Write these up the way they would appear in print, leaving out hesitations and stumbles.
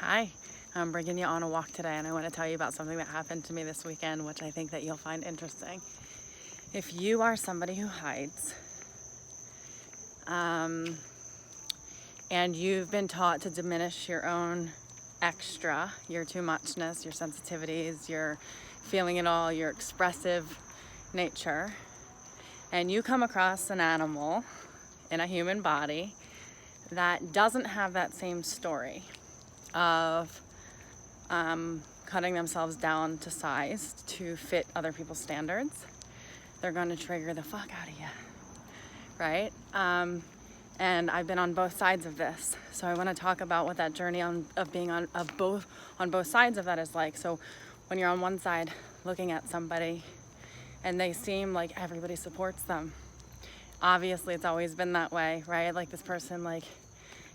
Hi, I'm bringing you on a walk today, and I want to tell you about something that happened to me this weekend, which I think that you'll find interesting. If you are somebody who hides, and you've been taught to diminish your own extra, your too muchness, your sensitivities, your feeling it all, your expressive nature, and you come across an animal in a human body that doesn't have that same story of cutting themselves down to size to fit other people's standards, they're going to trigger the fuck out of you, right? And I've been on both sides of this, so I want to talk about what that journey of being on both sides of that is like. So when you're on one side looking at somebody and they seem like everybody supports them, obviously it's always been that way, right? Like this person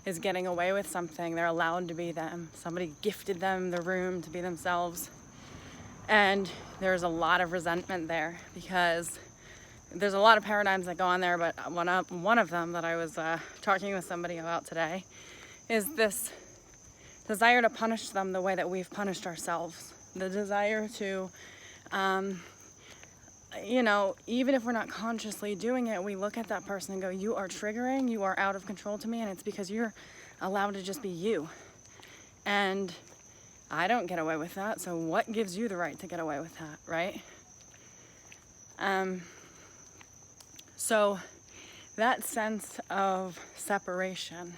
is getting away with something. They're allowed to be them. Somebody gifted them the room to be themselves. And there's a lot of resentment there because there's a lot of paradigms that go on there, but one of them that I was talking with somebody about today is this desire to punish them the way that we've punished ourselves. The desire to, even if we're not consciously doing it, we look at that person and go, you are triggering, you are out of control to me, and it's because you're allowed to just be you. And I don't get away with that, so what gives you the right to get away with that, right? So that sense of separation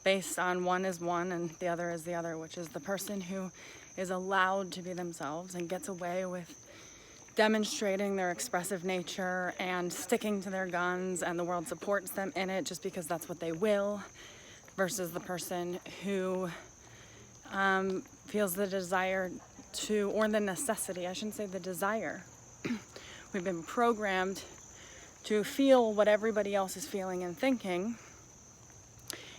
based on one is one and the other is the other, which is the person who is allowed to be themselves and gets away with demonstrating their expressive nature and sticking to their guns, and the world supports them in it just because that's what they will, versus the person who feels the desire to, or the necessity, I shouldn't say the desire. We've been programmed to feel what everybody else is feeling and thinking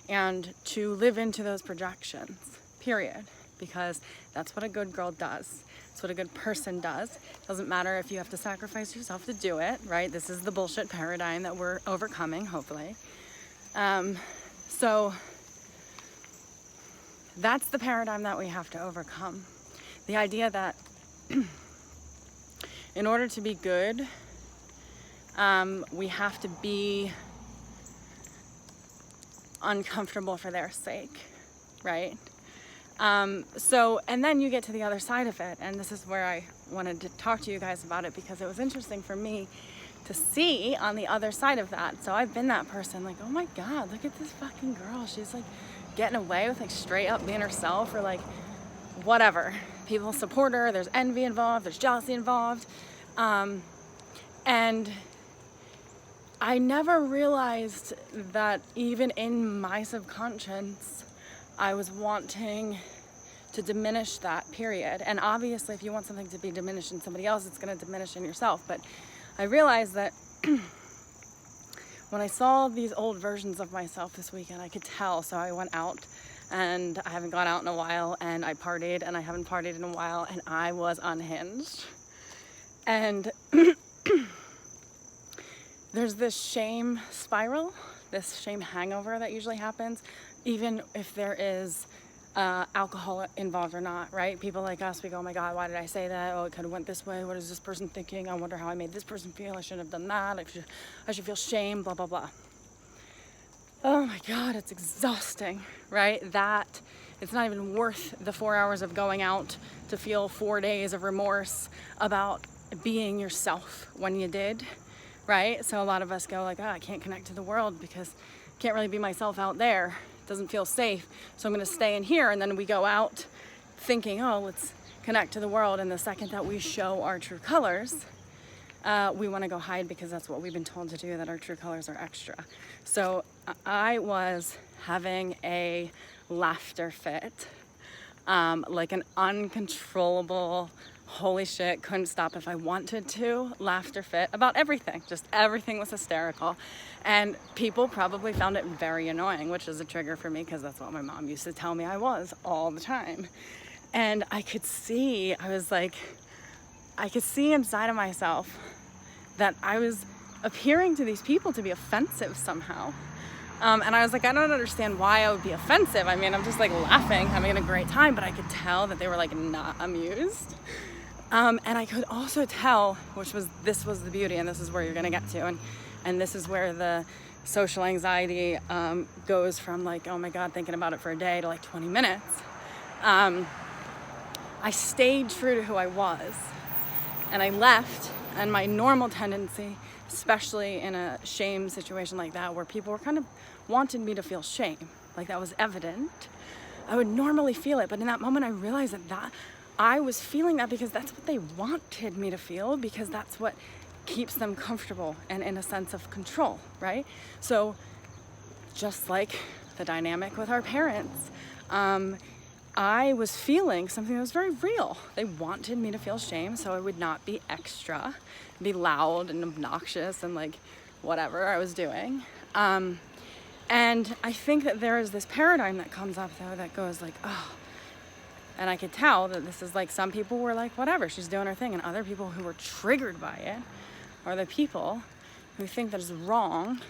and to live into those projections, period, because that's what a good girl does. It's what a good person does. Doesn't matter if you have to sacrifice yourself to do it, right? This is the bullshit paradigm that we're overcoming, hopefully. So that's the paradigm that we have to overcome. The idea that in order to be good, we have to be uncomfortable for their sake, right? And then you get to the other side of it, and this is where I wanted to talk to you guys about it, because it was interesting for me to see on the other side of that. So I've been that person, like, oh my God, look at this fucking girl. She's like getting away with like straight up being herself, or like whatever. People support her, there's envy involved, there's jealousy involved. And I never realized that even in my subconscious, I was wanting to diminish that, period. And obviously, if you want something to be diminished in somebody else, it's going to diminish in yourself. But I realized that when I saw these old versions of myself this weekend, I could tell. So I went out, and I haven't gone out in a while, and I partied, and I haven't partied in a while, and I was unhinged. And there's this shame spiral, this shame hangover that usually happens, even if there is alcohol involved or not, right? People like us, we go, oh my God, why did I say that? Oh, it could have went this way. What is this person thinking? I wonder how I made this person feel. I shouldn't have done that. I should feel shame, blah, blah, blah. Oh my God, it's exhausting, right? That it's not even worth the 4 hours of going out to feel 4 days of remorse about being yourself when you did, right? So a lot of us go like, I can't connect to the world because I can't really be myself out there. It doesn't feel safe. So I'm going to stay in here. And then we go out thinking, oh, let's connect to the world. And the second that we show our true colors, we want to go hide because that's what we've been told to do, that our true colors are extra. So I was having a laughter fit, like an uncontrollable, holy shit, couldn't stop if I wanted to, laughter fit about everything. Just everything was hysterical. And people probably found it very annoying, which is a trigger for me because that's what my mom used to tell me I was all the time. And I could see inside of myself that I was appearing to these people to be offensive somehow. And I was like, I don't understand why I would be offensive. I mean, I'm just like laughing, having a great time, but I could tell that they were like not amused. And I could also tell, this was the beauty, and this is where you're gonna get to, and this is where the social anxiety goes from like, oh my God, thinking about it for a day to like 20 minutes. I stayed true to who I was, and I left, and my normal tendency, especially in a shame situation like that, where people were kind of wanted me to feel shame, like that was evident, I would normally feel it. But in that moment, I realized that I was feeling that because that's what they wanted me to feel, because that's what keeps them comfortable and in a sense of control, right? So just like the dynamic with our parents, I was feeling something that was very real. They wanted me to feel shame so I would not be extra, be loud and obnoxious and like whatever I was doing. And I think that there is this paradigm that comes up though that goes like, oh, and I could tell that this is like, some people were like, whatever, she's doing her thing, and other people who were triggered by it are the people who think that it's wrong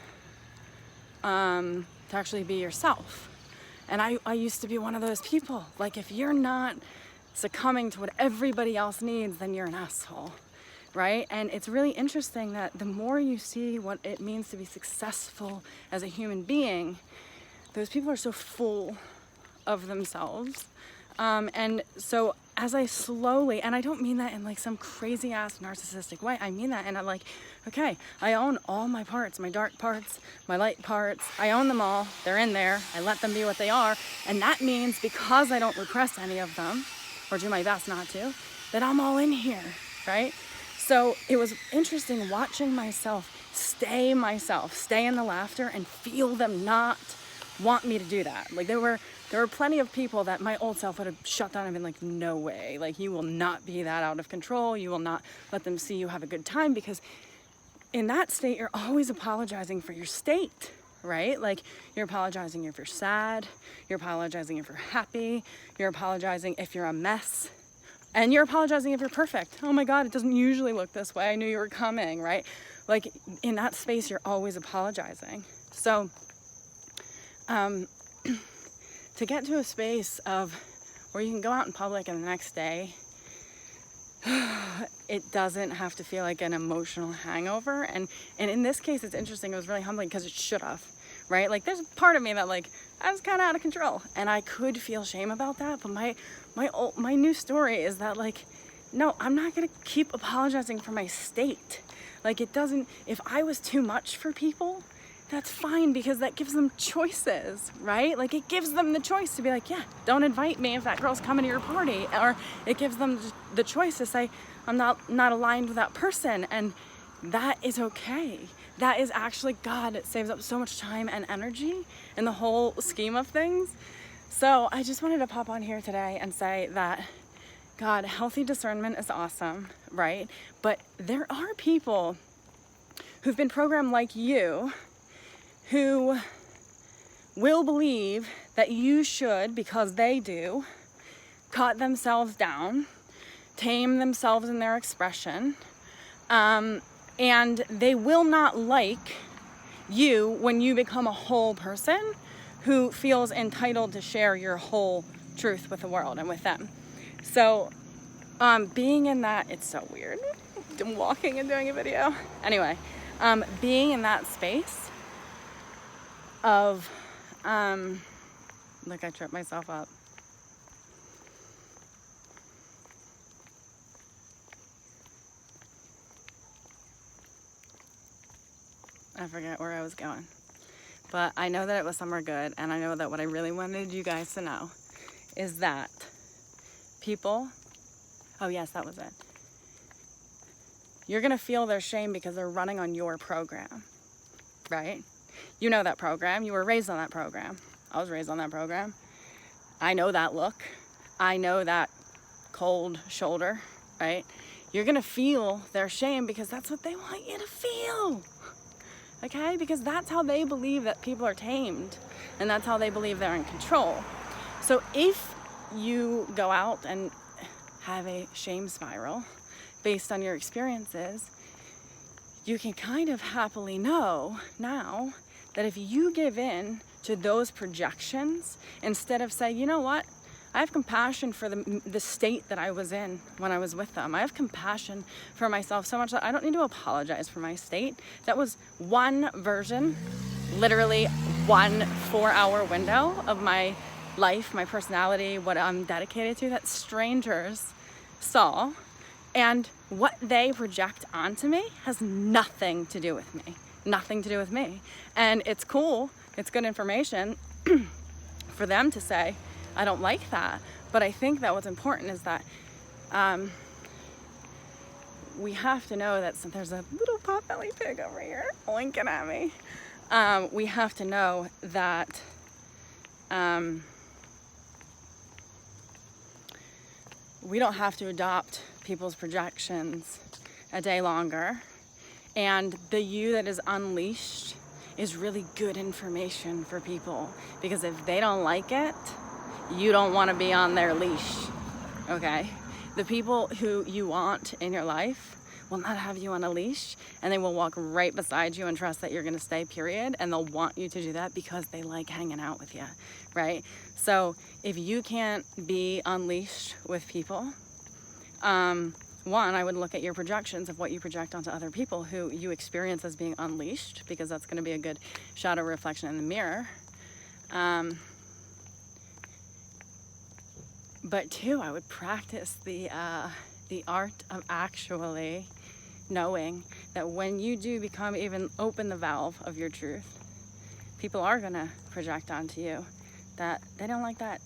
to actually be yourself. And I used to be one of those people. Like, if you're not succumbing to what everybody else needs, then you're an asshole, right? And it's really interesting that the more you see what it means to be successful as a human being, those people are so full of themselves. And so as I slowly, and I don't mean that in like some crazy ass narcissistic way, I mean that in a like, okay, I own all my parts, my dark parts, my light parts, I own them all, they're in there, I let them be what they are, and that means because I don't repress any of them, or do my best not to, that I'm all in here, right? So it was interesting watching myself, stay in the laughter and feel them not want me to do that. Like there were plenty of people that my old self would have shut down and been like, no way, like you will not be that out of control, you will not let them see you have a good time, because in that state you're always apologizing for your state, right? Like you're apologizing if you're sad, you're apologizing if you're happy, you're apologizing if you're a mess, and you're apologizing if you're perfect. Oh my God, it doesn't usually look this way, I knew you were coming, right? Like in that space you're always apologizing. So to get to a space of where you can go out in public and the next day it doesn't have to feel like an emotional hangover. And in this case, it's interesting, it was really humbling because it should have, right? Like there's a part of me that like, I was kind of out of control and I could feel shame about that. But my new story is that like, no, I'm not going to keep apologizing for my state. Like it doesn't, if I was too much for people, that's fine, because that gives them choices, right? Like it gives them the choice to be like, yeah, don't invite me if that girl's coming to your party. Or it gives them the choice to say, I'm not aligned with that person. And that is okay. That is actually, God, it saves up so much time and energy in the whole scheme of things. So I just wanted to pop on here today and say that, God, healthy discernment is awesome, right? But there are people who've been programmed like you, who will believe that you should, because they do, cut themselves down, tame themselves in their expression, and they will not like you when you become a whole person who feels entitled to share your whole truth with the world and with them. So being in that, it's so weird, I'm walking and doing a video. Anyway, being in that space of, look, I tripped myself up. I forget where I was going, but I know that it was somewhere good, and I know that what I really wanted you guys to know is that people, oh yes, that was it. You're gonna feel their shame because they're running on your program, right? You know that program. You were raised on that program. I was raised on that program. I know that look. I know that cold shoulder, right? You're gonna feel their shame because that's what they want you to feel, okay? Because that's how they believe that people are tamed, and that's how they believe they're in control. So if you go out and have a shame spiral based on your experiences, you can kind of happily know now that if you give in to those projections, instead of say, you know what, I have compassion for the state that I was in when I was with them. I have compassion for myself so much that I don't need to apologize for my state. That was one version, literally 1 4-hour window of my life, my personality, what I'm dedicated to, that strangers saw. And what they project onto me has nothing to do with me. Nothing to do with me. And it's cool, it's good information for them to say, I don't like that. But I think that what's important is that we have to know that there's a little potbelly pig over here winking at me. We have to know that we don't have to adopt people's projections a day longer. And the you that is unleashed is really good information for people, because if they don't like it, you don't want to be on their leash, okay? The people who you want in your life will not have you on a leash, and they will walk right beside you and trust that you're going to stay, period. And they'll want you to do that because they like hanging out with you, right? So if you can't be unleashed with people, one, I would look at your projections of what you project onto other people who you experience as being unleashed, because that's going to be a good shadow reflection in the mirror. But two, I would practice the art of actually knowing that when you do become, even open the valve of your truth, people are gonna project onto you that they don't like that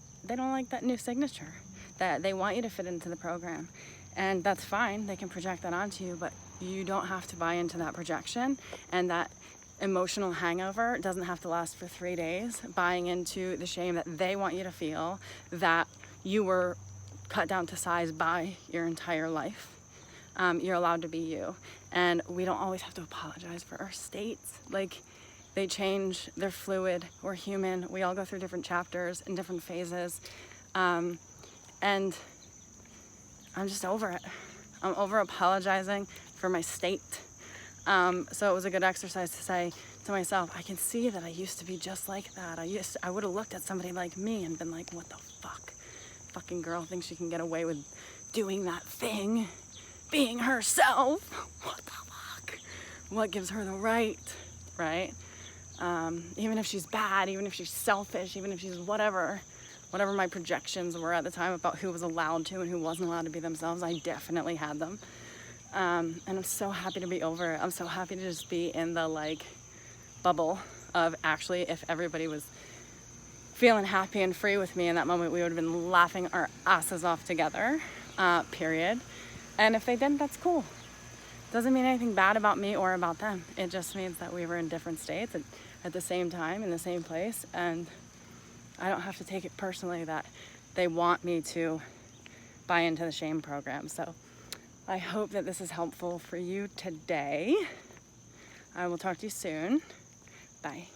new signature, that they want you to fit into the program. And that's fine, they can project that onto you, but you don't have to buy into that projection. And that emotional hangover doesn't have to last for 3 days, buying into the shame that they want you to feel, that you were cut down to size by your entire life. You're allowed to be you. And we don't always have to apologize for our states. Like, they change, they're fluid, we're human, we all go through different chapters and different phases. And I'm just over it. I'm over apologizing for my state. So it was a good exercise to say to myself, I can see that I used to be just like that. I would have looked at somebody like me and been like, what the fuck? Fucking girl thinks she can get away with doing that thing, being herself. What the fuck? What gives her the right? Even if she's bad, even if she's selfish, even if she's whatever my projections were at the time about who was allowed to and who wasn't allowed to be themselves, I definitely had them. And I'm so happy to be over it. I'm so happy to just be in the bubble of, actually, if everybody was feeling happy and free with me in that moment, we would have been laughing our asses off together, period. And if they didn't, that's cool. Doesn't mean anything bad about me or about them. It just means that we were in different states at the same time, in the same place. And I don't have to take it personally that they want me to buy into the shame program. So I hope that this is helpful for you today. I will talk to you soon. Bye.